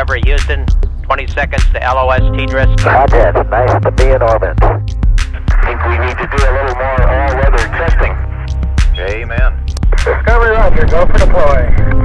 Discovery Houston, 20 seconds to LOS TDRIS. Roger, nice to be in orbit. I think we need to do a little more all-weather testing. Amen. Discovery Roger, go for deploy.